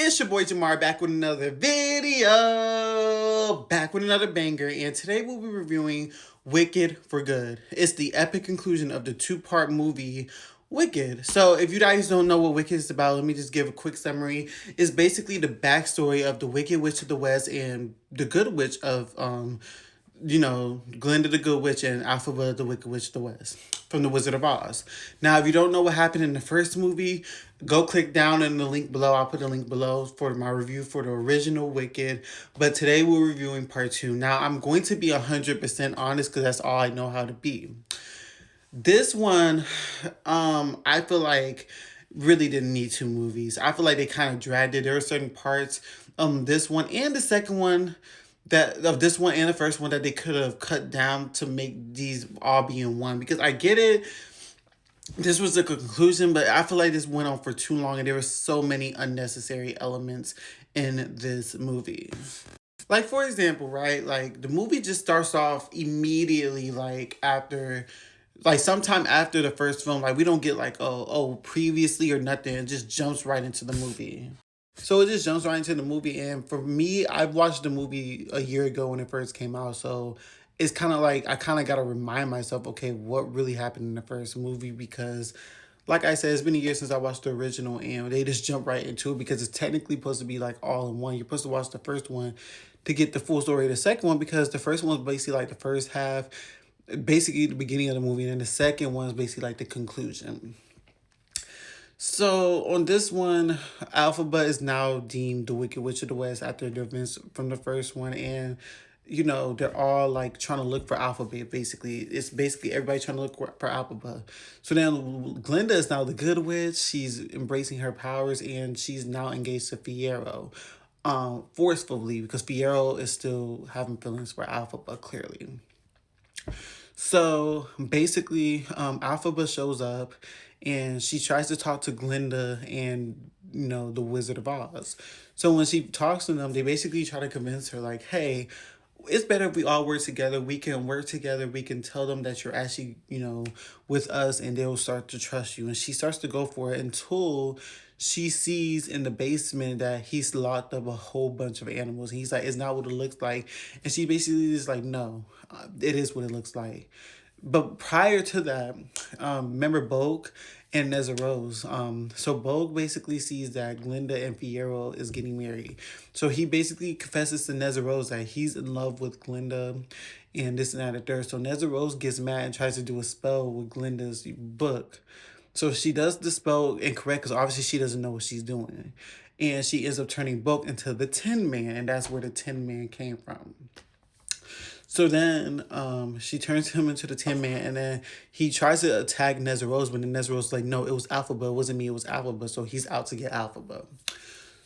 It's your boy Jamar back with another video, back with another banger, and today we'll be reviewing Wicked for Good. It's the epic conclusion of the two-part movie Wicked. So if you guys don't know what Wicked is about, let me just give a quick summary. It's basically the backstory of the Wicked Witch of the West and the Good Witch of Glinda the Good Witch and Elphaba the Wicked Witch of the West from The Wizard of Oz. Now, if you don't know what happened in the first movie, go click down in the link below. I'll put a link below for my review for the original Wicked. But today we're reviewing part 2. Now, I'm going to be 100% honest because that's all I know how to be. This one, I feel like really didn't need two movies. I feel like they kind of dragged it. There were certain parts, this one and the second one that of this one and the first one that they could have cut down to make these all be in one. Because I get it, this was the conclusion, but I feel like this went on for too long and there were so many unnecessary elements in this movie. Like, for example, right? Like, the movie just starts off immediately, like, after, like, sometime after the first film. Like, we don't get, like, previously or nothing. It just jumps right into the movie. So it just jumps right into the movie. And for me, I watched the movie a year ago when it first came out. So it's kind of like I kind of got to remind myself, okay, what really happened in the first movie? Because, like I said, it's been a year since I watched the original and they just jump right into it because it's technically supposed to be like all in one. You're supposed to watch the first one to get the full story of the second one because the first one's basically like the first half, basically the beginning of the movie, and then the second one is basically like the conclusion. So on this one, Elphaba is now deemed the Wicked Witch of the West after the events from the first one, and they're all like trying to look for Elphaba. Basically, it's basically everybody trying to look for Elphaba. So then Glinda is now the Good Witch. She's embracing her powers, and she's now engaged to Fiyero, forcefully because Fiyero is still having feelings for Elphaba clearly. So basically, Elphaba shows up and she tries to talk to Glinda and, the Wizard of Oz. So when she talks to them, they basically try to convince her, like, hey, it's better if we all work together. We can work together. We can tell them that you're actually, with us and they'll start to trust you. And she starts to go for it until she sees in the basement that he's locked up a whole bunch of animals. And he's like, it's not what it looks like. And she basically is like, no, it is what it looks like. But prior to that, remember Bogue and Nezarose. So Bogue basically sees that Glinda and Fiyero is getting married. So he basically confesses to Nezarose that he's in love with Glinda and this and that and third. So Nezarose gets mad and tries to do a spell with Glinda's book. So she does the spell incorrect because obviously she doesn't know what she's doing. And she ends up turning Bogue into the Tin Man, and that's where the Tin Man came from. So then she turns him into the Tin Man, and then he tries to attack Nezarose, but then Nezarose is like, no, it was Elphaba. It wasn't me, it was Elphaba. So he's out to get Elphaba.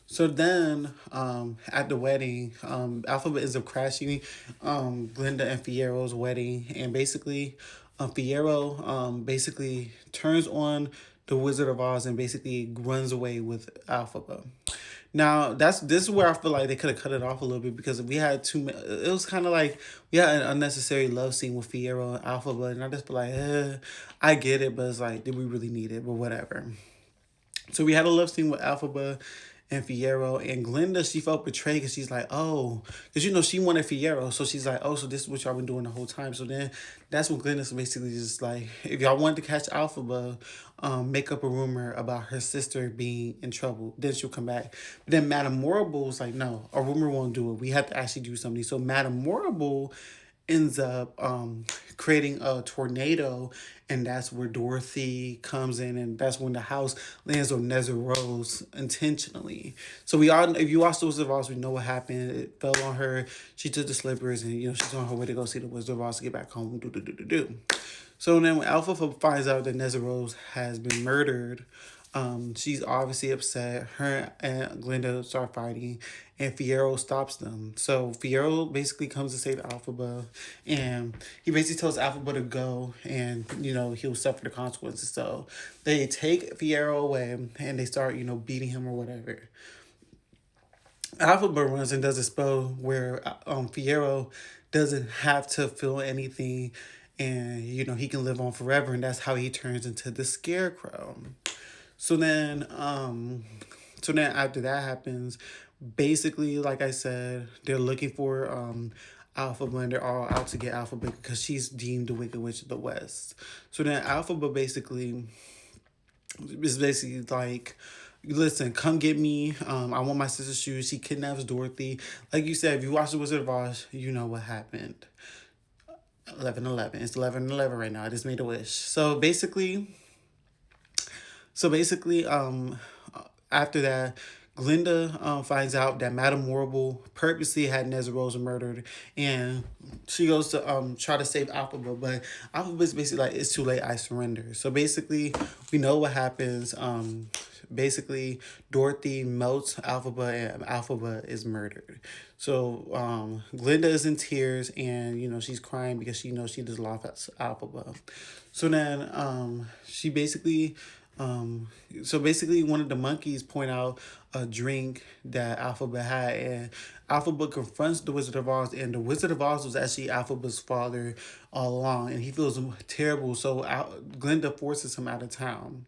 So then at the wedding, Elphaba ends up crashing Glinda and Fiyero's wedding. And basically, Fiyero basically turns on the Wizard of Oz and basically runs away with Elphaba. Now this is where I feel like they could have cut it off a little bit because we had too many. It was kind of like we had an unnecessary love scene with Fiyero and Elphaba, and I just feel like, I get it, but it's like, did we really need it? But whatever. So we had a love scene with Elphaba and Fiyero, and Glinda, she felt betrayed because she's like, oh, because she wanted Fiyero, so she's like, oh, so this is what y'all been doing the whole time. So then that's when Glinda's basically just like, if y'all wanted to catch Elphaba, make up a rumor about her sister being in trouble, then she'll come back. But then Madame Morrible was like, no, a rumor won't do it. We have to actually do something. So Madame Morrible ends up creating a tornado, and that's where Dorothy comes in, and that's when the house lands on Nezarose intentionally. So we all, if you watch the Wizard of Oz, we know what happened. It fell on her. She took the slippers, and she's on her way to go see the Wizard of Oz to get back home. So then when Elphaba finds out that Nezarose has been murdered, she's obviously upset. Her and Glinda start fighting, and Fiyero stops them. So Fiyero basically comes to save Elphaba, and he basically tells Elphaba to go, and he'll suffer the consequences. So they take Fiyero away, and they start beating him or whatever. Elphaba runs and does a spell where Fiyero doesn't have to feel anything, and he can live on forever, and that's how he turns into the Scarecrow. So then So then after that happens, basically, like I said, they're looking for Alphaba, and they're all out to get Alphaba because she's deemed the Wicked Witch of the West. So then Alphaba basically is basically like, listen, come get me. I want my sister's shoes. She kidnaps Dorothy. Like you said, if you watch The Wizard of Oz, you know what happened. 11:11. It's 11:11 right now. I just made a wish. So basically, after that, Glinda finds out that Madame Horrible purposely had Nezrosa murdered, and she goes to try to save Alphaba, but Alphaba's basically like, it's too late, I surrender. So basically, we know what happens. Basically, Dorothy melts Alphaba, and Alphaba is murdered. So Glinda is in tears, and she's crying because she knows she just lost Alphaba. So then she basically so basically, one of the monkeys point out a drink that Alphaba had, and Alphaba confronts the Wizard of Oz, and the Wizard of Oz was actually Alphaba's father all along, and he feels terrible. So Glinda forces him out of town.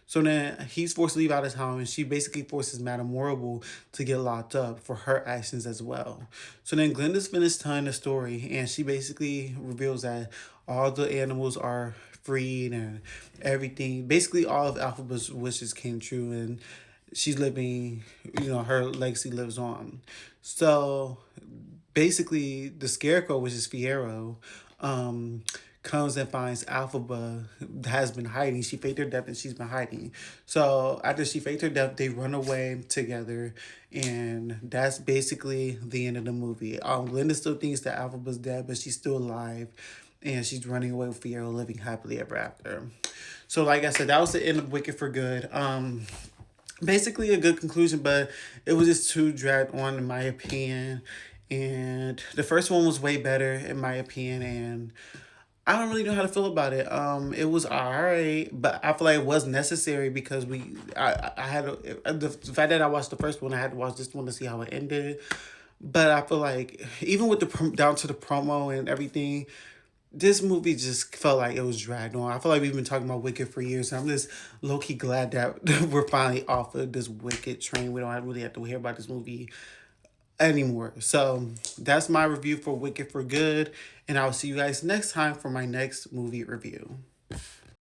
So then he's forced to leave out of town, and she basically forces Madame Horrible to get locked up for her actions as well. So then Glinda's finished telling the story, and she basically reveals that all the animals are freed and everything. Basically, all of Alphaba's wishes came true, and she's living, her legacy lives on. So basically, the Scarecrow, which is Fiero, um, comes and finds Alphaba has been hiding. She faked her death and she's been hiding. So after she faked her death, they run away together, and that's basically the end of the movie. Glinda still thinks that Alphaba's dead, but she's still alive, and she's running away with Fiero, living happily ever after. So, like I said, that was the end of Wicked for Good. Basically a good conclusion, but it was just too dragged on in my opinion. And the first one was way better in my opinion, and I don't really know how to feel about it. It was alright, but I feel like it was necessary because I had the fact that I watched the first one, I had to watch this one to see how it ended. But I feel like even with down to the promo and everything, this movie just felt like it was dragged on. I feel like we've been talking about Wicked for years, and I'm just low key glad that we're finally off of this Wicked train. We don't really have to hear about this movie anymore. So that's my review for Wicked for Good, and I'll see you guys next time for my next movie review.